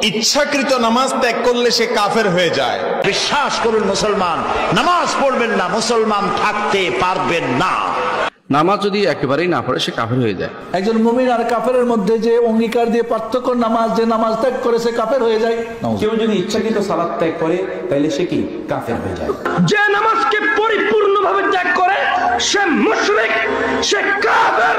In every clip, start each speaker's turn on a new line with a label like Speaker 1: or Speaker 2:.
Speaker 1: ইচ্ছাকৃত নামাজ ত্যাগ করলে সে কাফের হয়ে যায়।
Speaker 2: বিশ্বাস করুন মুসলমান, নামাজ পড়বেন না, মুসলমান থাকতে পারবেন না।
Speaker 3: নামাজ যদি একেবারেই না পড়ে সে কাফের হয়ে যায়।
Speaker 4: একজন মুমিন আর কাফেরের মধ্যে যে অঙ্গীকার দিয়ে পার্থক্য, নামাজ যে নামাজ ত্যাগ করে সে কাফের হয়ে যায়।
Speaker 5: কেউ যদি ইচ্ছাকৃত সালাত ত্যাগ করে তাহলে সে কি কাফের হয়ে যায়।
Speaker 6: যে নামাজকে পরিপূর্ণভাবে ত্যাগ করে সে মুশরিক, সে কাফের।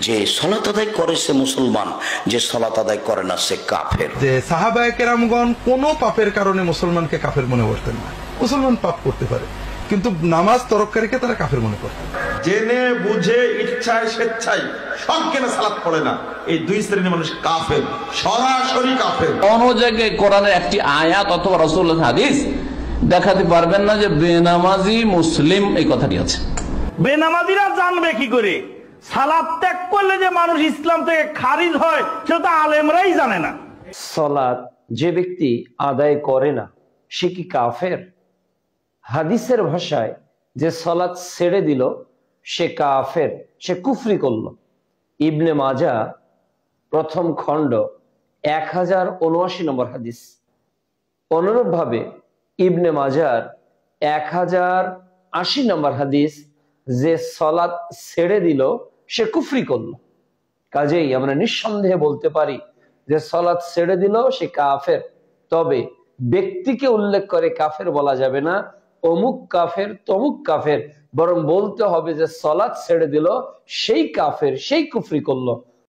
Speaker 2: যে সালাত আদায় করে সে মুসলমান, যে সালাত আদায় করে না সে কাফের।
Speaker 7: যে সাহাবায়ে কেরামগণ কোন পাপের কারণে মুসলমানকে কাফের মনে করতেন না। মুসলমান পাপ করতে পারে কিন্তু নামাজ তরককারীকে তারা কাফের মনে করতেন।
Speaker 8: জেনে বুঝে ইচ্ছায় স্বেচ্ছায় সজ্ঞানে সালাত পড়ে না, এই দুই শ্রেণীর মানুষ কাফের, সরাসরি কাফের।
Speaker 9: কোন জায়গায় কোরআনের একটি আয়াত অথবা রাসূলুল্লাহর হাদিস দেখাতে পারবেন না যে বেনামাজি মুসলিম এই কথাটি আছে।
Speaker 6: বেনামাজিরা জানবে কি করে সালাত ত্যাগ করলে যে মানুষ ইসলাম থেকে খারিজ হয়, সেটা তো আলেমরাই জানে না।
Speaker 10: সালাত যে ব্যক্তি আদায় করে না সে কি কাফের? হাদিসের ভাষায় যে সালাত ছেড়ে দিল সে কাফের, সে কুফরি করল। ইবনে মাজা প্রথম খণ্ড 1079 নম্বর হাদিস। অনুরূপ ভাবে ইবনে মাজার 1080 নম্বর হাদিস, যে সালাত ছেড়ে দিল সে কুফরি করল। কাজেই আমরা নিঃসন্দেহে বলতে পারি যে সালাত ছেড়ে দিল সে কাফের। তবে ব্যক্তিকে উল্লেখ করে কাফের বলা যাবে না, অমুক কাফের তমুক কাফের, বরং বলতে হবে যে সালাত ছেড়ে দিল সেই কাফের, সেই কুফরি করলো।